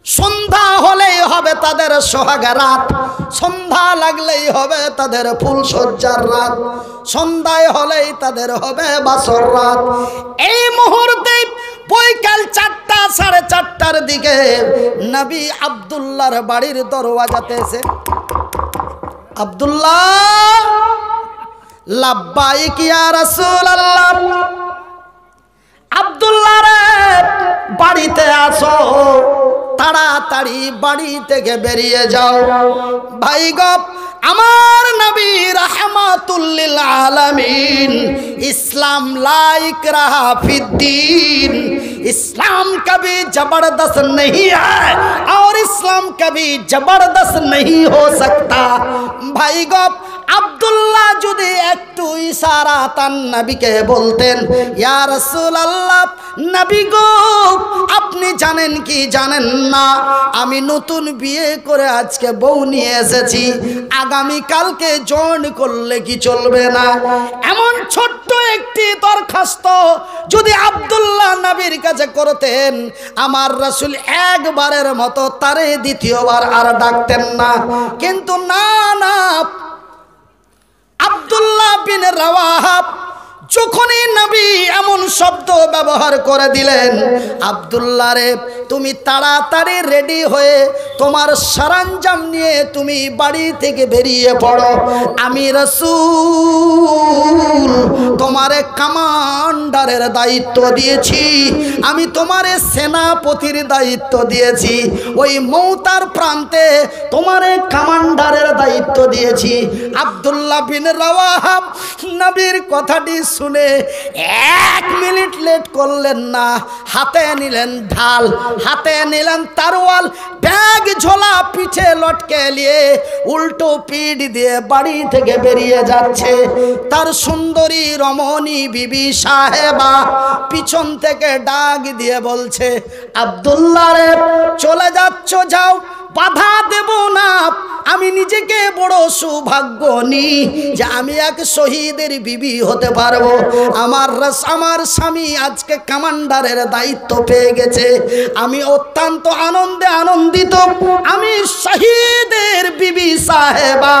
সন্ধ্যা হলেই হবে তাদের সোহাগা রাত, সন্ধ্যা লাগলেই হবে তাদের ফুলসজ্জার রাত, সন্ধ্যায় হলেই তাদের হবে বাসর রাত। এই মুহূর্তে বৈকাল 4টা 4:30টার দিকে নবী আব্দুল্লাহর বাড়ির দরওয়াজাতে এসে, আব্দুল্লাহ লাব্বাইক ইয়া রাসূলুল্লাহ, আব্দুল্লাহ রে বাড়িতে আসো, তাড়াতাড়ি বাড়ি থেকে বেরিয়ে যাও। ভাই গো, আমার নবী রাহমাতুল লিল আলামিন, ইসলাম লা ইকরাহা ফিদ্দীন, इस्लाम कभी जबरदस्त नहीं है और इस्लाम कभी जबरदस्त नहीं हो सकता। भाई गो, আব্দুল্লাহ যদি একটু ইশারাতান নবীকে বলতেন, ইয়া রাসূলুল্লাহ, নবী গো আপনি জানেন কি জানেন না, আমি নতুন বিয়ে করে আজকে বউ নিয়ে এসেছি, আগামী কালকে জয়েন করলে কি চলবে না? এমন ছোট্ট একটি দরখাস্ত যদি আব্দুল্লাহ নবীর কাছে করতেন, আমার রাসূল একবারের মতো তারে দ্বিতীয়বার আর ডাকতেন না। কিন্তু না না, আব্দুল্লাহ বিন রাওয়াহা যখনই নবী এমন শব্দ ব্যবহার করে দিলেন, আব্দুল্লাহ রে তুমি তাড়াতাড়ি রেডি হয়ে তোমার সরঞ্জাম নিয়ে তুমি বাড়ি থেকে বেরিয়ে পড়ো, আমি রাসূল তোমারে কমান্ডারের দায়িত্ব দিয়েছি, আমি তোমারে সেনাপতির দায়িত্ব দিয়েছি, ওই মৌতার প্রান্তে তোমারে কমান্ডারের দায়িত্ব দিয়েছি। আব্দুল্লাহ বিন রাওয়াহা নবীর কথাটি শুনে 1 মিনিট লেট করলেন না, হাতে নিলেন ঢাল, হাতে নিলেন তরোয়াল, ব্যাগ ঝোলা পিছে লটকে নিয়ে উল্টো পিঠ দিয়ে বাড়ি থেকে বেরিয়ে যাচ্ছে। তার সুন্দরী রমণী বিবি সাহেবা পিছন থেকে ডাক দিয়ে বলছে, আব্দুল্লাহ রে চলে যাচ্ছ যাও, বাধা দেব না, আমি নিজেকে বড় সৌভাগ্যবানী যে আমি এক শহীদের বিবি হতে পারবো। আমার স্বামী আজকে কমান্ডারের দায়িত্ব পেয়ে গেছে, আমি অত্যন্ত আনন্দিত, আমি শহীদের বিবি সাহেবা,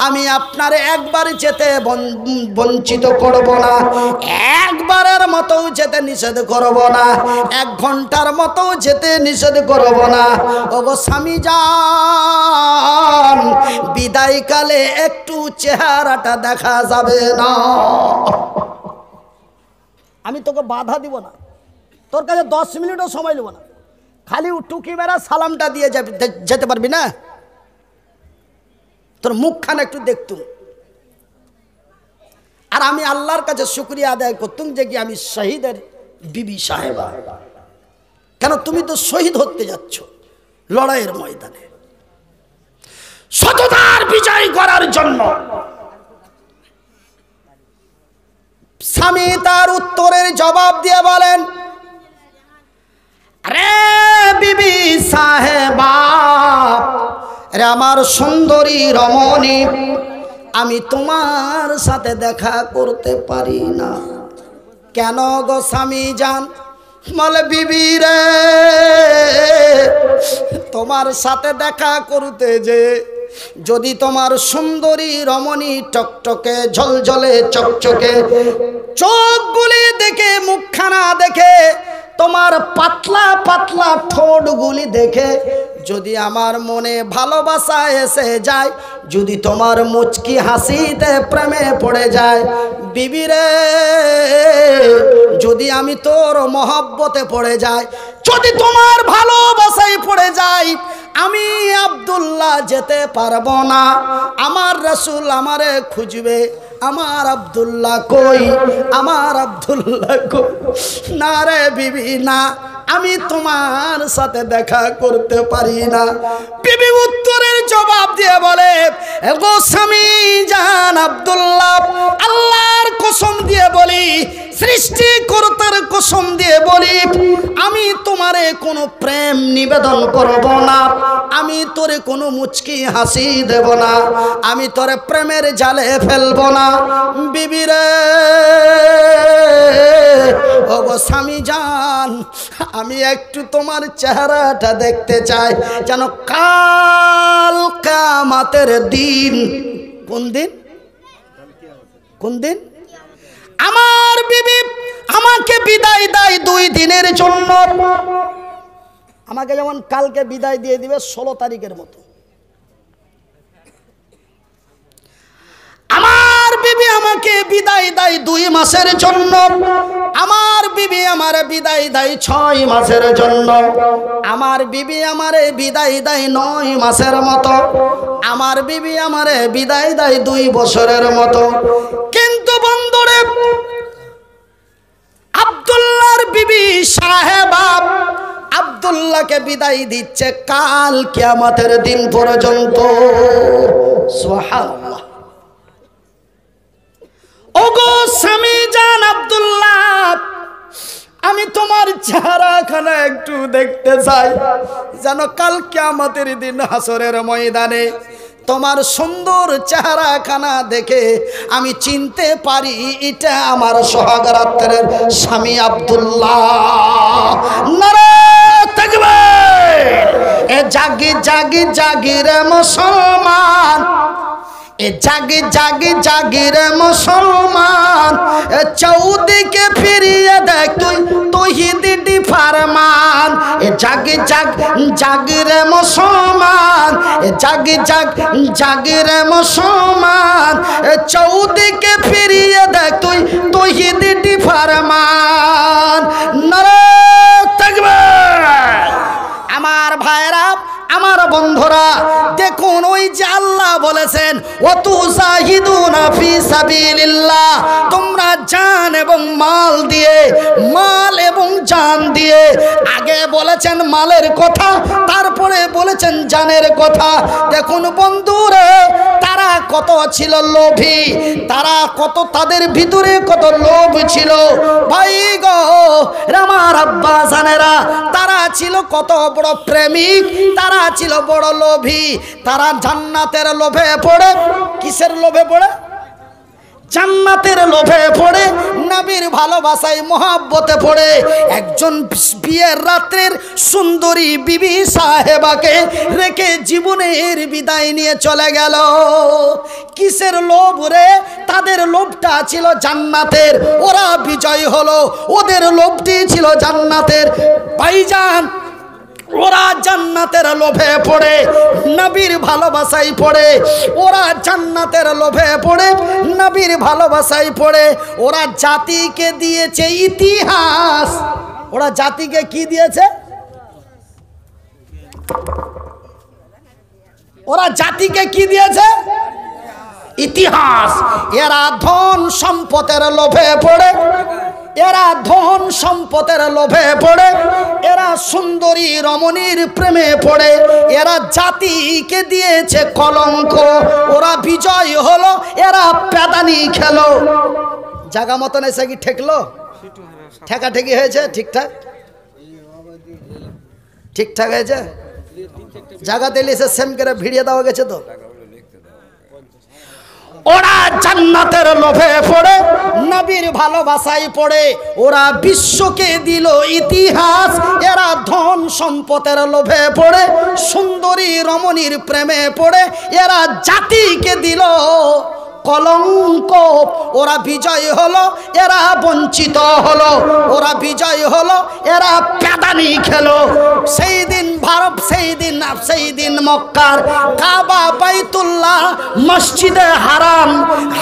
আমি আপনার একবার যেতে বঞ্চিত করব না, একবারের মতো যেতে নিষেধ করব না, 1 ঘন্টার মতো যেতে নিষেধ করব না। ওগো স্বামী যান, বিদায়কালে একটু চেহারাটা দেখা যাবে না, আমি তোকে বাধা দিব না, তোর কাছে 10 মিনিটও সময় নেব না, খালি টুকি মেরা সালামটা দিয়ে যেতে পারবি না, তোর মুখখানা একটু দেখতুম, আর আমি আল্লাহর কাছে শুকরিয়া আদায় করতুম যে কি আমি শহীদের বিবি সাহেবা। কেন তুমি তো শহীদ হতে যাচ্ছ লড়াইয়ের ময়দানে, সততার বিজয় করার জন্য। স্বামী তার উত্তরের জবাব দিয়ে বলেন, আরে বিবি সাহেবা, আরে আমার সুন্দরী রমণী, আমি তোমার সাথে দেখা করতে পারি না। কেন গো স্বামী জান? বলে বিবি রে, তোমার সাথে দেখা করতে যে যদি তোমার সুন্দরী রমণী টকটকে ঝলঝলে চকচকে চোখগুলি দেখে, মুখখানা দেখে, তোমার পাতলা পাতলা ঠোঁটগুলি দেখে যদি আমার মনে ভালোবাসা এসে যায়, যদি তোমার মুচকি হাসিতে প্রেমে পড়ে যায়, বিবি রে যদি আমি তোর মহব্বতে পড়ে যাই, যদি তোমার ভালোবাসায় পড়ে যাই, আমি আব্দুল্লাহ যেতে পারবো না, আমার রাসূল আমারে খুঁজবে, আমার আব্দুল্লাহ কই, আমার আব্দুল্লাহ কই? না রে বিবি না, আমি তোমার সাথে দেখা করতে পারি না। বিবি উত্তরের জবাব দিয়ে বলে, গো স্বামী জান আব্দুল্লাহ, আল্লাহর কসম দিয়ে বলি, সৃষ্টিকর্তার কসম দিয়ে বলি, আমি তোমারে কোনো প্রেম নিবেদন করব না, আমি তোরে কোনো মুচকি হাসি দেব না, আমি তোরে প্রেমের জালে ফেলব না। বিবি রে, ও গো স্বামী জান, আমি একটু তোমার চেহারাটা দেখতে চাই, যেন কাল কিয়ামতের দিন। কোন দিন? কোন দিন? আমার বিবি আমাকে বিদায় দেয় 2 দিনের জন্য। আমাকে যেমন কালকে বিদায় দিয়ে দিবে 16 তারিখের মতো। আমার বিবি আমাকে বিদায় দেয় 2 মাসের জন্য। আমার বিবি আমার বিদায় দেয় 6 মাসের জন্য। আমার বিবি আমারে বিদায় দেয় 9 মাসের মতো। আমার বিবি আমারে বিদায় দেয় 2 বছরের মতো। কিন্তু বন্ধুরে, আব্দুল্লাহর বিবি সাহেবা আব্দুল্লাহকে বিদায় দিচ্ছে কাল কিয়ামতের দিন পর্যন্ত। সুবহানাল্লাহ। ওগো স্বামী জান আব্দুল্লাহ, আমি তোমার চেহারাখানা একটু দেখতে চাই, যেন কাল কিয়ামতের দিন হাসরের ময়দানে তোমার সুন্দর চেহারাখানা দেখে আমি চিনতে পারি এটা আমার সোহাগরাত্রের স্বামী আব্দুল্লাহ। নারে তাকবীর! এ জাগি জাগি জাগি রে মুসলমান, এ জাগি জাগি জাগি রে মুসলমান, এ চৌদিকে ফিরিয়ে দেখ তুই তৌহিদি ফরমান। এ জাগি জাগ জাগি রে মুসলমান, এ জাগি জাগ জাগি রে মুসলমান, এ চৌদিকে ফিরিয়ে দেখ তুই তৌহিদি ফরমান। নারে তাকবীর! আমার ভাইরা, আমার বন্ধুরা, দেখুন ওই যে আল্লাহ বলেছেন ওয়াতুজাহিদুনা ফি সাবিলিল্লাহ, তোমরা জান এবং মাল দিয়ে, মাল এবং জান দিয়ে। আগে বলেছেন মালের কথা, তারপরে বলেছেন জানের কথা। দেখুন বন্ধুরা, তারা কত ছিল লোভী, তারা কত, তাদের ভিতরে কত লোভ ছিল। ভাই গো আমার আব্বা জানেরা, তারা ছিল কত বড় প্রেমিক, তারা ছিল বড় লোভী। তারা জান্নাতের লোভে পড়ে, কিসের লোভে পড়ে? জান্নাতের লোভে পড়ে, নবীর ভালোবাসায় মহব্বতে পড়ে একজন বিয়ের রাত্রের সুন্দরী বিবি সাহেবাকে রেখে জীবনের বিদায় নিয়ে চলে গেল। কিসের লোভ রে? তাদের লোভটা ছিল জান্নাতের, ওরা বিজয় হলো, ওদের লোভটি ছিল জান্নাতের। ভাইজান, ওরা জান্নাতের লোভে পড়ে, নবীর ভালোবাসায় পড়ে, ওরা জান্নাতের লোভে পড়ে, নবীর ভালোবাসায় পড়ে। ওরা জাতিকে দিয়েছে ইতিহাস। ওরা জাতিকে কি দিয়েছে? ওরা জাতিকে কি দিয়েছে? ইতিহাস। এরা ধন সম্পদের লোভে পড়ে, এরা ধন সম্পদের লোভে পড়ে, এরা সুন্দরী রমণীর প্রেমে পড়ে, এরা জাতিকে দিয়েছে কলঙ্ক। ওরা বিজয় হলো, এরা প্যাদানি খেলো। জায়গা মতন এসে কি ঠেকলো? ঠেকাঠেকি হয়েছে? ঠিকঠাক ঠিকঠাক হয়েছে? জায়গা দিলে এসে সেম করে ভিড়িয়ে দেওয়া গেছে তো। ওরা জান্নাতের লোভে পড়ে, নবীর ভালোবাসায় পড়ে, ওরা বিশ্বকে দিল ইতিহাস। এরা ধন সম্পদের লোভে পড়ে, সুন্দরী রমণীর প্রেমে পড়ে, এরা জাতিকে দিল কলঙ্ক। ওরা বিজয় হলো, এরা বঞ্চিত হলো। ওরা বিজয় হলো, এরা প্যাদানি খেলো। সেই দিন ভারত, সেই দিন মক্কার কাবা, বাইতুল্লাহ, মসজিদে হারাম,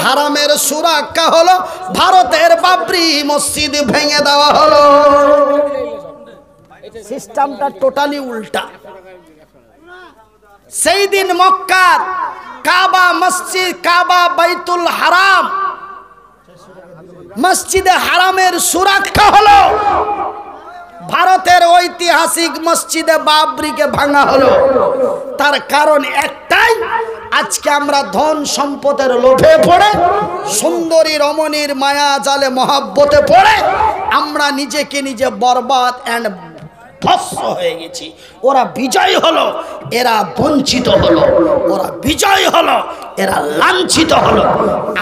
হারামের সুরক্ষা হলো, ভারতের বাবরি মসজিদ ভেঙে দেওয়া হলো। সিস্টেমটা টোটালি উল্টা। সেই দিন মক্কার কাবা মসজিদ, কাবা বাইতুল হারাম, মসজিদে হারামের সুরক্ষা হলো, ভারতের ঐতিহাসিক মসজিদে বাবরিকে ভাঙা হলো। তার কারণ একটাই, আজকে আমরা ধন সম্পদের লোভে পড়ে, সুন্দরী রমণীর মায়া জালে মহব্বতে পড়ে আমরা নিজেকে নিজে বরবাদ এন্ড ধ্বংস হয়ে গেছি। ওরা বিজয় হলো, এরা বঞ্চিত হলো। ওরা বিজয় হলো, এরা লাঞ্ছিত হলো।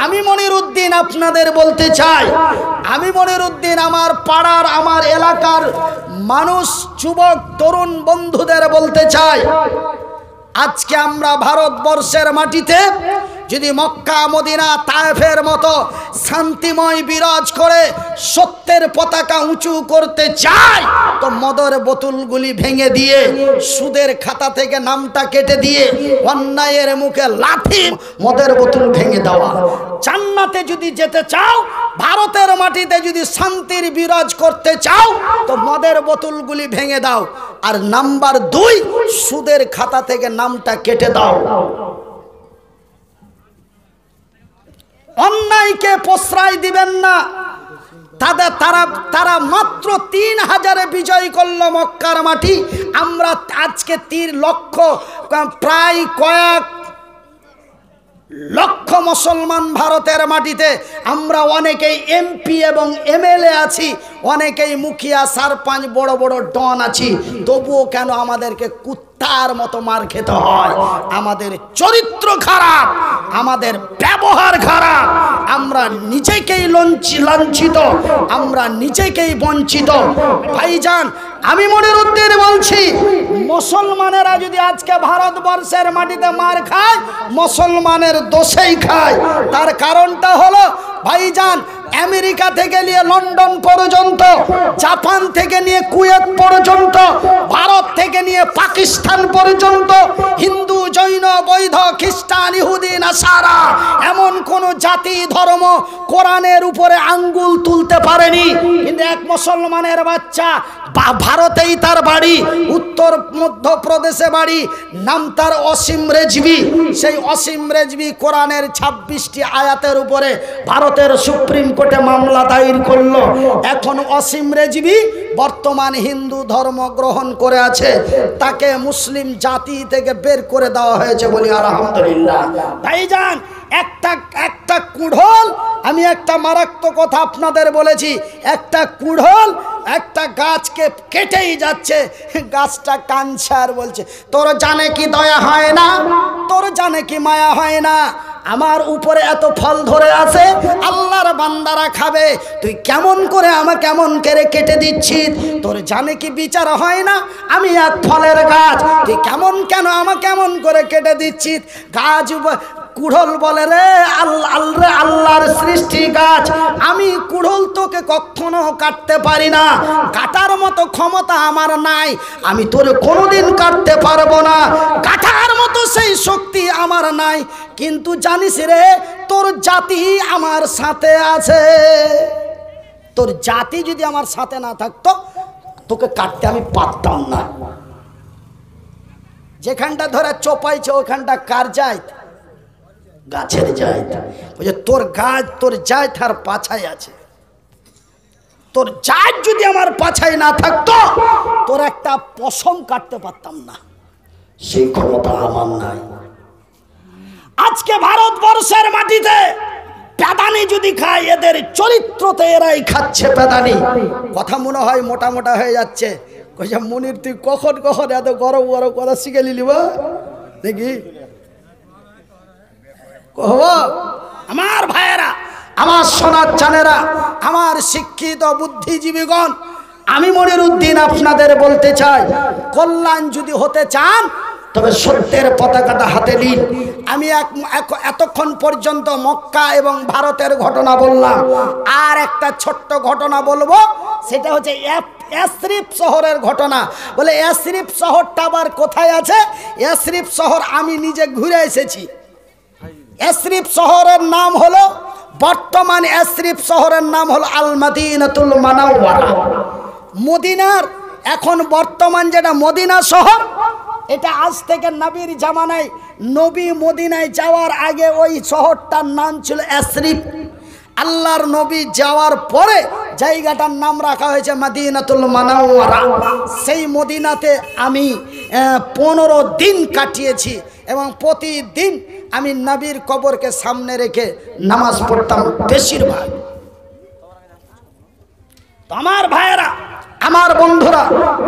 আমি মনিরউদ্দিন আপনাদের বলতে চাই, আমি মনিরউদ্দিন আমার পাড়ার আমার এলাকার মানুষ যুবক তরুণ বন্ধুদের বলতে চাই, আজকে আমরা ভারতবর্ষের মাটিতে যদি মক্কা মদিনা তায়েফের মতো শান্তিময় বিরাজ করে সত্যের পতাকা উঁচু করতে চাই, তো মদের বোতলগুলি ভেঙে দিয়ে সুদের খাতা থেকে নামটা কেটে দিয়ে অন্যায়ের মুখে লাথি মদের বোতল ভেঙে দেওয়া। জান্নাতে যদি যেতে চাও, ভারতের মাটিতে যদি শান্তির বিরাজ করতে চাও, তো মদের বোতলগুলি ভেঙে দাও। আর নাম্বার 2, সুদের খাতা থেকে নামটা কেটে দাও। অন্যায়কে প্রশ্রয় দিবেন না। তারা মাত্র 3000 বিজয় করলো মক্কার মাটি। আমরা আজকে 3 লক্ষ, প্রায় কয়েক লক্ষ মুসলমান ভারতের মাটিতে। আমরা অনেকেই এমপি এবং এমএলএ আছি, অনেকেই মুখিয়া সারপঞ্চ বড় বড় ডন আছি, তবুও কেন আমাদেরকে কুত্তার মতো মার খেতে হয়? আমাদের চরিত্র খারাপ, আমাদের ব্যবহার খারাপ, আমরা নিজেকেই লাঞ্ছিত, আমরা নিজেকেই বঞ্চিত। ভাইজান, আমি মনিরউদ্দিন বলছি, মুসলমানেরা যদি আজকে ভারতবর্ষের মাটিতে মার খায়, মুসলমানের দোষেই খায়। তার কারণটা হলো ভাইজান, আমেরিকা থেকে নিয়ে লন্ডন পর্যন্ত, জাপান থেকে নিয়ে কুয়েত পর্যন্ত, ভারত থেকে নিয়ে পাকিস্তান পর্যন্ত, হিন্দু জৈন বৌদ্ধ খ্রিস্টান ইহুদি নাসারা, এমন কোন জাতি ধর্ম কোরআনের উপরে আঙ্গুল তুলতে পারেনি। কিন্তু এক মুসলমানের বাচ্চা, ভারতেই তার বাড়ি, উত্তর মধ্যপ্রদেশে বাড়ি, নাম তার অসীম রেজভি। সেই অসীম রেজভি কোরআনের 26টি আয়াতের উপরে ভারতের সুপ্রিম কোর্টে মামলা দায়ের করলো। এখন অসীম রেজভি বর্তমান হিন্দু ধর্ম গ্রহণ করে আছে, তাকে মুসলিম জাতি থেকে বের করে দেওয়া হয়েছে, বলি আলহামদুলিল্লাহ। ভাইজান, একটা কুড়োল, আমি একটা মারাত্মক কথা আপনাদের বলেছি, একটা কুড়োল একটা গাছকে কেটেই যাচ্ছে, গাছটা কাঁদছে আর বলছে, তোর জানে কি দয়া হয় না, তোর জানে কি মায়া হয় না, আমার উপরে এত ফল ধরে আছে, আল্লাহর বান্দারা খাবে, তুই কেমন করে আমাকে কেমন করে কেটে দিচ্ছিস, তোর জানে কি বিচার হয় না, আমি এক ফলের গাছ, তুই কেন আমাকে কেমন করে কেটে দিচ্ছিস। গাছ কুড়োল বলে, রে আল্লাহর সৃষ্টি গাছ, আমি কুড়োল তোকে কখনো কাটতে পারি না, কাটার মতো ক্ষমতা আমার নাই, আমি তোরে কোনোদিন কাটতে পারবো না, কাটার মতো সেই শক্তি আমার নাই, কিন্তু জানিস রে, তোর জাতি আমার সাথে আছে, তোর জাতি যদি আমার সাথে না থাকতো তোকে কাটতে আমি পারতাম না। যেখানটা ধরে চোপাইছে ওখানটা কার যায়? গাছের যায়। তোর গাছ, তোর যায় তার পাছায় আছে, তোর জাত যদি আমার পাছায় না থাকতো তোর একটা পশম কাটতে পারতাম না, সেই ক্ষমতা আমার নাই। আজকে ভারতবর্ষের মাটিতে পেদানি যদি খায়, এদের চরিত্রতে এরাই খাচ্ছে পেদানি। কথা মনে হয় মোটা মোটা হয়ে যাচ্ছে। কইছে, মনির তুই কখন এত গরম গরম কথা শিখে নিলি বা দেখি। আমার ভাইয়েরা, আমার সোনার চানেরা, আমার শিক্ষিত বুদ্ধিজীবীগণ, আমি মনিরউদ্দিন আপনাদের বলতে চাই, কল্যাণ যদি হতে চান তবে সত্যের পতাকাটা হাতে নিন। আমি এতক্ষণ পর্যন্ত মক্কা এবং ভারতের ঘটনা বললাম, আর একটা ছোট্ট ঘটনা বলবো, সেটা হচ্ছে ইয়াসরিব শহরের ঘটনা। বলে ইয়াসরিব শহরটা আবার কোথায় আছে? ইয়াসরিব শহর আমি নিজে ঘুরে এসেছি। ইয়াসরিব শহরের নাম হলো, বর্তমান ইয়াসরিব শহরের নাম হলো আল মদিনাতুল মুনাওয়ারা। মদিনার এখন বর্তমান যেটা মদিনা শহর, এটা আজ থেকে নবীর জামানায়, নবী মদিনায় যাওয়ার আগে ওই শহরটার নাম ছিল ইয়াসরিব। আল্লাহর নবী যাওয়ার পরে জায়গাটার নাম রাখা হয়েছে মদিনাতুল মুনাওয়ারা। সেই মদিনাতে আমি 15 দিন কাটিয়েছি এবং প্রতিদিন আমি নবীর কবরকে সামনে রেখে নামাজ পড়তাম বেশিরভাগ। আমার ভাইয়েরা, আমার বন্ধুরা,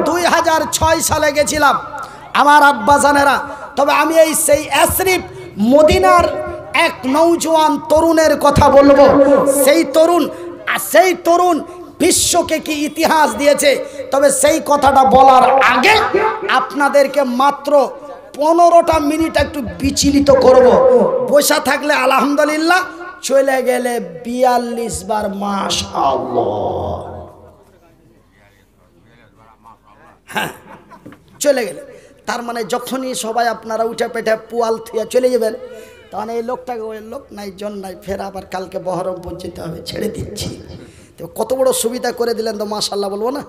2006 সালে গেছিলাম আমার আব্বাজানেরা। তবে আমি সেই ইয়াসরিব মদিনার এক নৌজওয়ান তরুণের কথা বলবো। সেই তরুণ আর সেই তরুণ বিশ্বকে কি ইতিহাস দিয়েছে। তবে সেই কথাটা বলার আগে আপনাদেরকে মাত্র 15টা মিনিট একটু বিচলিত করব। বসা থাকলে আলহামদুলিল্লাহ, চলে গেলে 42 বার মাশাআল্লাহ। হ্যাঁ, চলে গেলে তার মানে যখনই সবাই আপনারা উঠে পেটে পোয়াল থুয়ে চলে যাবেন, তখন এই লোকটাকে ওই লোক নাই জন নাই, ফের আবার কালকে বহরমপুর যেতে হবে, ছেড়ে দিচ্ছি। তো কত বড় সুবিধা করে দিলেন, তো মাশাআল্লাহ বলবো না?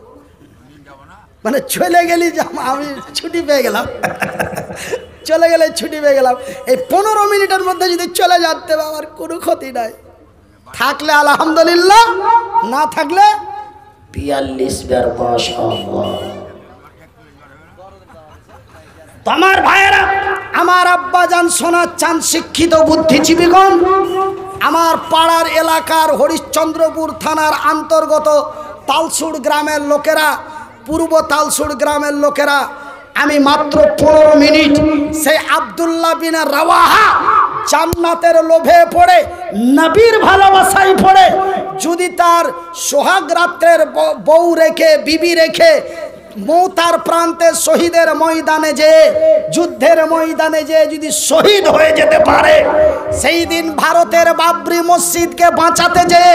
মানে চলে গেলি যে আমি ছুটি পেয়ে গেলাম, চলে গেলে ছুটি পেয়ে গেলাম। এই 15 মিনিটের মধ্যে যদি চলে যেতে আমার কোনো ক্ষতি নাই। থাকলে আলহামদুলিল্লাহ, না থাকলে 42 বার মাশাআল্লাহ। আমার ভাইয়েরা, আমার আব্বা জান সোনা চান শিক্ষিত বুদ্ধিজীবীগণ, আমার পাড়ার এলাকার হরিশ্চন্দ্রপুর থানার অন্তর্গত তালসুড় গ্রামের লোকেরা, পূর্ব তালসুড় গ্রামের লোকেরা, আমি মাত্র 15 মিনিট সেই আব্দুল্লাহ বিন রাওয়াহা জান্নাতের লোভে পড়ে, নবীর ভালোবাসায় পড়ে, যদি তার সোহাগ রাত্রের বউ রেখে, বিবি রেখে মৌতার প্রান্তে শহীদের ময়দানে যে, যুদ্ধের ময়দানে যে যদি শহীদ হয়ে যেতে পারে, সেই দিন ভারতের বাবরি মসজিদকে বাঁচাতে যে,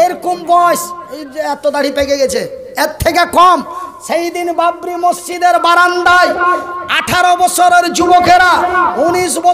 এরকম বয়স, এই যে এত দাড়ি পেকে গেছে, এর থেকে কম, সেই দিন বাবরি মসজিদের বারান্দায় 18 বছরের যুবকেরা, 19 বছর